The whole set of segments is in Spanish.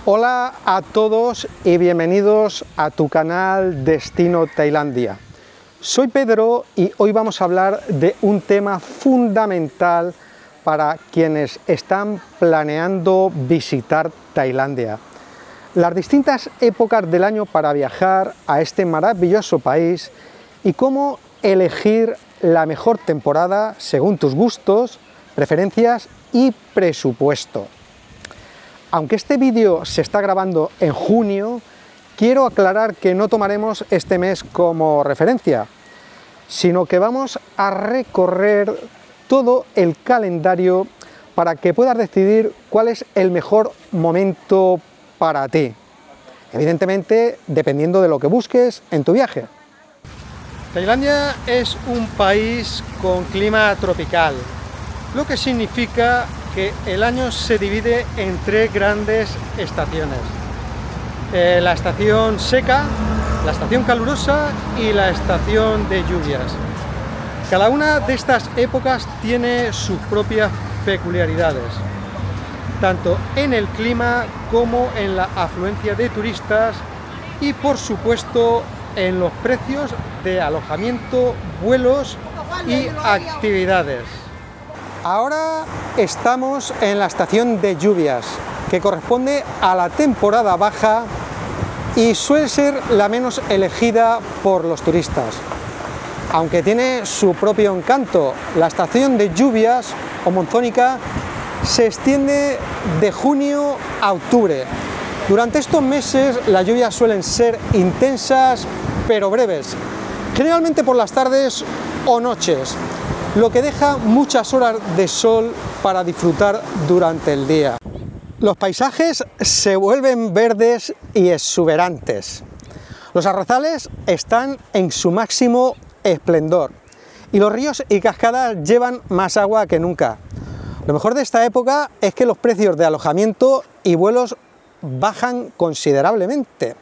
Hola a todos y bienvenidos a tu canal Destino Tailandia. Soy Pedro y hoy vamos a hablar de un tema fundamental para quienes están planeando visitar Tailandia. Las distintas épocas del año para viajar a este maravilloso país y cómo elegir la mejor temporada según tus gustos, preferencias y presupuesto. Aunque este vídeo se está grabando en junio, quiero aclarar que no tomaremos este mes como referencia, sino que vamos a recorrer todo el calendario para que puedas decidir cuál es el mejor momento para ti. Evidentemente, dependiendo de lo que busques en tu viaje. Tailandia es un país con clima tropical, lo que significa que el año se divide en tres grandes estaciones. La estación seca, la estación calurosa y la estación de lluvias. Cada una de estas épocas tiene sus propias peculiaridades, tanto en el clima como en la afluencia de turistas y, por supuesto, en los precios de alojamiento, vuelos y actividades. Ahora estamos en la estación de lluvias, que corresponde a la temporada baja y suele ser la menos elegida por los turistas. Aunque tiene su propio encanto, la estación de lluvias o monzónica se extiende de junio a octubre. Durante estos meses las lluvias suelen ser intensas pero breves, generalmente por las tardes o noches, lo que deja muchas horas de sol para disfrutar durante el día. Los paisajes se vuelven verdes y exuberantes. Los arrozales están en su máximo esplendor y los ríos y cascadas llevan más agua que nunca. Lo mejor de esta época es que los precios de alojamiento y vuelos bajan considerablemente,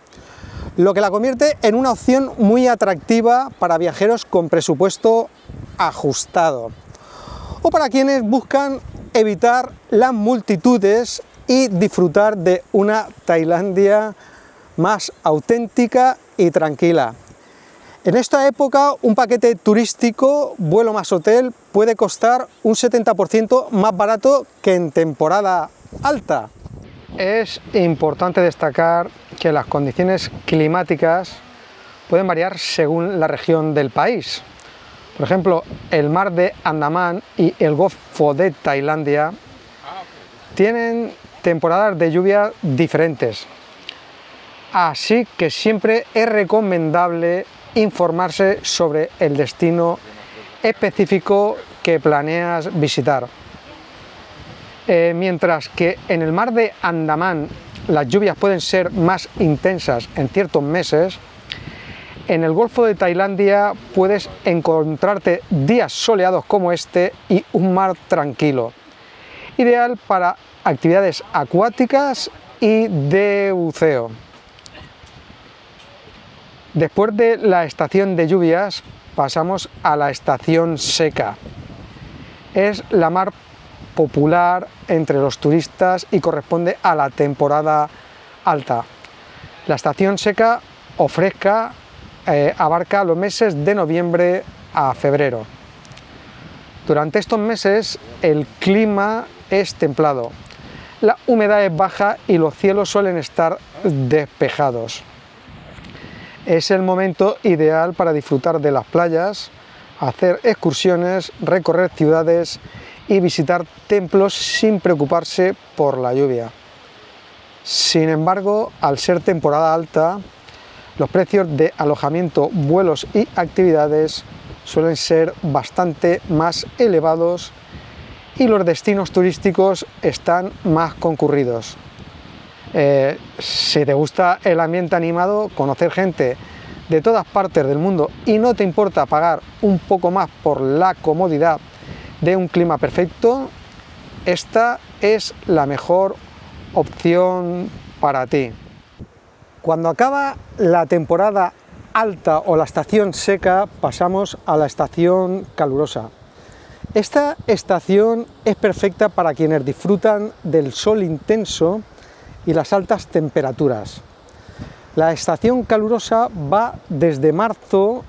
lo que la convierte en una opción muy atractiva para viajeros con presupuesto ajustado o para quienes buscan evitar las multitudes y disfrutar de una Tailandia más auténtica y tranquila. En esta época, un paquete turístico, vuelo más hotel, puede costar un 70% más barato que en temporada alta. Es importante destacar que las condiciones climáticas pueden variar según la región del país. Por ejemplo, el mar de Andamán y el Golfo de Tailandia tienen temporadas de lluvia diferentes. Así que siempre es recomendable informarse sobre el destino específico que planeas visitar. Mientras que en el mar de Andamán las lluvias pueden ser más intensas en ciertos meses, en el Golfo de Tailandia puedes encontrarte días soleados como este y un mar tranquilo, ideal para actividades acuáticas y de buceo. Después de la estación de lluvias pasamos a la estación seca. Es la más popular entre los turistas y corresponde a la temporada alta. La estación seca o fresca abarca los meses de noviembre a febrero. Durante estos meses el clima es templado, la humedad es baja y los cielos suelen estar despejados. Es el momento ideal para disfrutar de las playas, hacer excursiones, recorrer ciudades y visitar templos sin preocuparse por la lluvia. Sin embargo, al ser temporada alta, los precios de alojamiento, vuelos y actividades suelen ser bastante más elevados y los destinos turísticos están más concurridos. Si te gusta el ambiente animado, conocer gente de todas partes del mundo y no te importa pagar un poco más por la comodidad de un clima perfecto, esta es la mejor opción para ti. Cuando acaba la temporada alta o la estación seca, pasamos a la estación calurosa. Esta estación es perfecta para quienes disfrutan del sol intenso y las altas temperaturas. La estación calurosa va desde marzo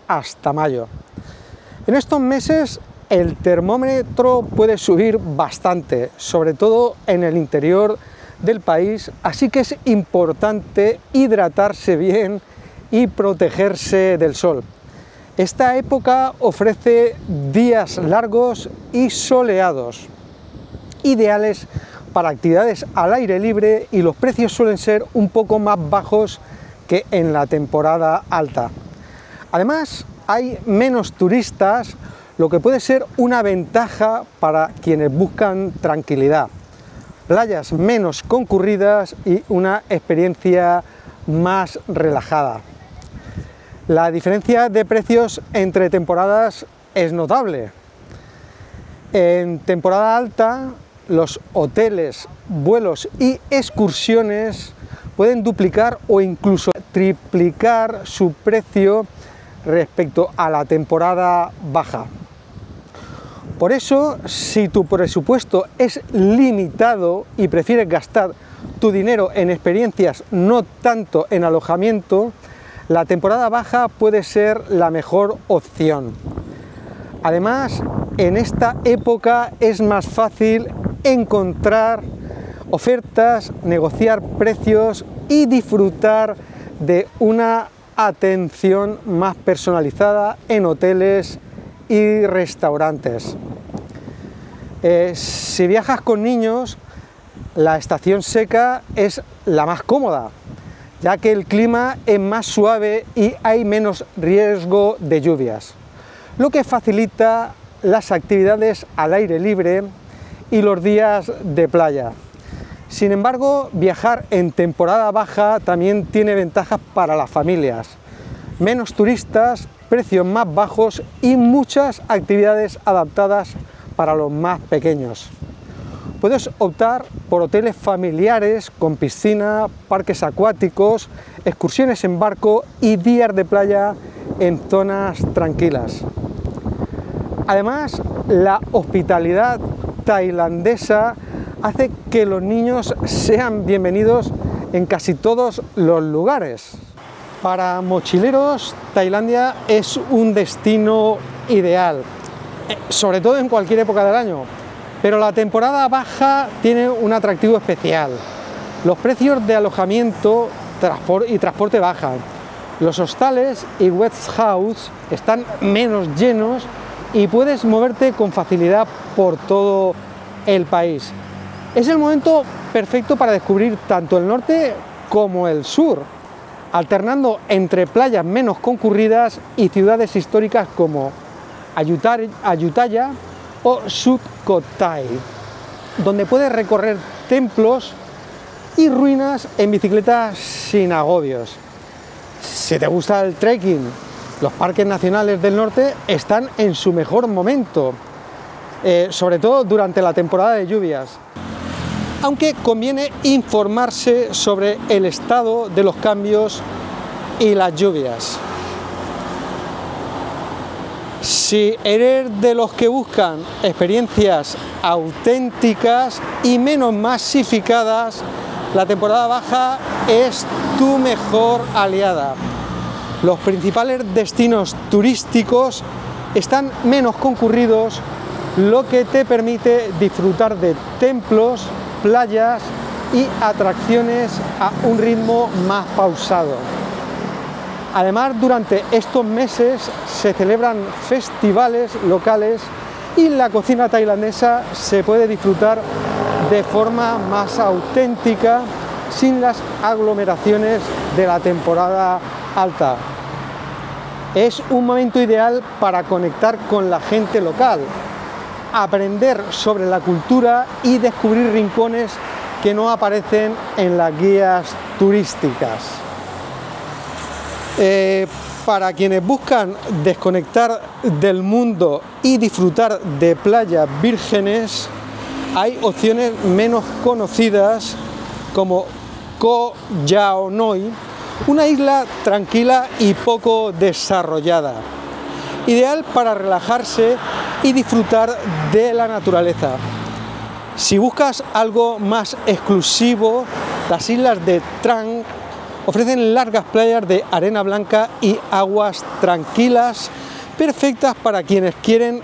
hasta mayo. En estos meses el termómetro puede subir bastante, sobre todo en el interior del país, así que es importante hidratarse bien y protegerse del sol. Esta época ofrece días largos y soleados, ideales para actividades al aire libre, y los precios suelen ser un poco más bajos que en la temporada alta. Además, hay menos turistas, lo que puede ser una ventaja para quienes buscan tranquilidad, playas menos concurridas y una experiencia más relajada. La diferencia de precios entre temporadas es notable. En temporada alta, los hoteles, vuelos y excursiones pueden duplicar o incluso triplicar su precio respecto a la temporada baja. Por eso, si tu presupuesto es limitado y prefieres gastar tu dinero en experiencias, no tanto en alojamiento, la temporada baja puede ser la mejor opción. Además, en esta época es más fácil encontrar ofertas, negociar precios y disfrutar de una atención más personalizada en hoteles y restaurantes. Si viajas con niños, la estación seca es la más cómoda, ya que el clima es más suave y hay menos riesgo de lluvias, lo que facilita las actividades al aire libre y los días de playa. Sin embargo, viajar en temporada baja también tiene ventajas para las familias: menos turistas, precios más bajos y muchas actividades adaptadas para los más pequeños. Puedes optar por hoteles familiares con piscina, parques acuáticos, excursiones en barco y días de playa en zonas tranquilas. Además, la hospitalidad tailandesa hace que los niños sean bienvenidos en casi todos los lugares. Para mochileros, Tailandia es un destino ideal, sobre todo en cualquier época del año. Pero la temporada baja tiene un atractivo especial. Los precios de alojamiento y transporte bajan. Los hostales y guest house están menos llenos y puedes moverte con facilidad por todo el país. Es el momento perfecto para descubrir tanto el norte como el sur, alternando entre playas menos concurridas y ciudades históricas como Ayutthaya o Sukhothai, donde puedes recorrer templos y ruinas en bicicleta sin agobios. Si te gusta el trekking, los parques nacionales del norte están en su mejor momento, sobre todo durante la temporada de lluvias, aunque conviene informarse sobre el estado de los cambios y las lluvias. Si eres de los que buscan experiencias auténticas y menos masificadas, la temporada baja es tu mejor aliada. Los principales destinos turísticos están menos concurridos, lo que te permite disfrutar de templos, playas y atracciones a un ritmo más pausado. Además, durante estos meses se celebran festivales locales y la cocina tailandesa se puede disfrutar de forma más auténtica, sin las aglomeraciones de la temporada alta. Es un momento ideal para conectar con la gente local, aprender sobre la cultura y descubrir rincones que no aparecen en las guías turísticas. Para quienes buscan desconectar del mundo y disfrutar de playas vírgenes, hay opciones menos conocidas como Koh Yao Noi, una isla tranquila y poco desarrollada, ideal para relajarse y disfrutar de la naturaleza. Si buscas algo más exclusivo, Las islas de Trang ofrecen largas playas de arena blanca y aguas tranquilas, perfectas para quienes quieren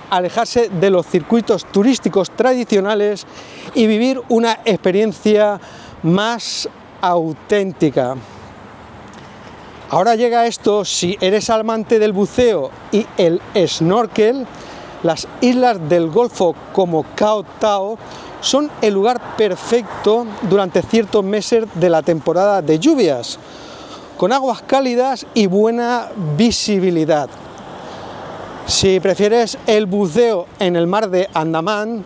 alejarse de los circuitos turísticos tradicionales y vivir una experiencia más auténtica. Ahora llega esto: si eres amante del buceo y el snorkel, las islas del Golfo como Koh Tao son el lugar perfecto durante ciertos meses de la temporada de lluvias, con aguas cálidas y buena visibilidad. Si prefieres el buceo en el mar de Andamán,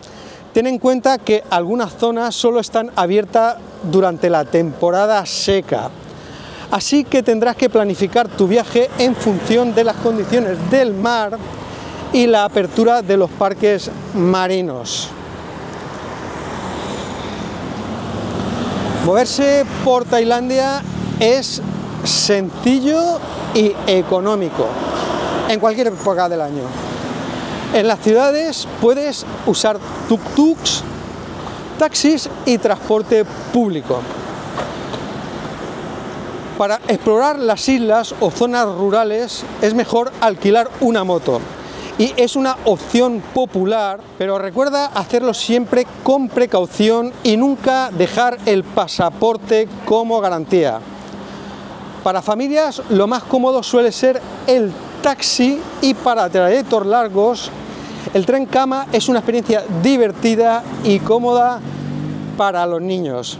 ten en cuenta que algunas zonas solo están abiertas durante la temporada seca, así que tendrás que planificar tu viaje en función de las condiciones del mar y la apertura de los parques marinos. Moverse por Tailandia es sencillo y económico en cualquier época del año. En las ciudades puedes usar tuk-tuks, taxis y transporte público. Para explorar las islas o zonas rurales es mejor alquilar una moto, y es una opción popular, pero recuerda hacerlo siempre con precaución y nunca dejar el pasaporte como garantía. Para familias lo más cómodo suele ser el taxi, y para trayectos largos el tren cama es una experiencia divertida y cómoda para los niños.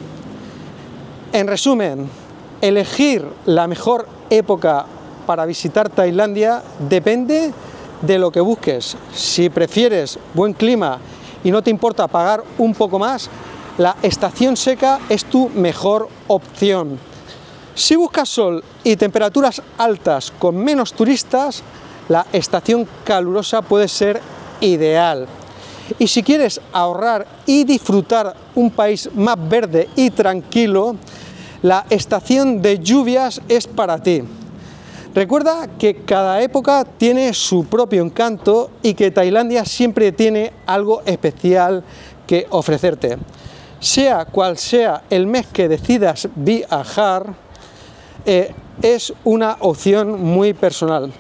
En resumen, elegir la mejor época para visitar Tailandia depende de lo que busques. Si prefieres buen clima y no te importa pagar un poco más, la estación seca es tu mejor opción. Si buscas sol y temperaturas altas con menos turistas, la estación calurosa puede ser ideal. Y si quieres ahorrar y disfrutar un país más verde y tranquilo, la estación de lluvias es para ti. Recuerda que cada época tiene su propio encanto y que Tailandia siempre tiene algo especial que ofrecerte. Sea cual sea el mes que decidas viajar, es una opción muy personal.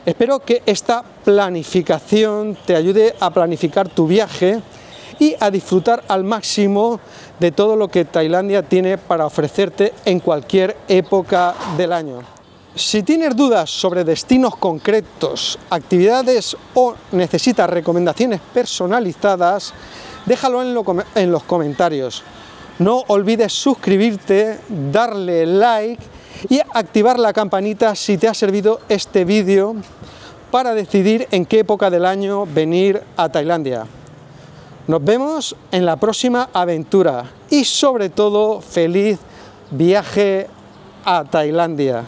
Espero que esta planificación te ayude a planificar tu viaje y a disfrutar al máximo de todo lo que Tailandia tiene para ofrecerte en cualquier época del año. Si tienes dudas sobre destinos concretos, actividades o necesitas recomendaciones personalizadas, déjalo en los comentarios. No olvides suscribirte, darle like y activar la campanita si te ha servido este vídeo para decidir en qué época del año venir a Tailandia. Nos vemos en la próxima aventura y sobre todo, feliz viaje a Tailandia.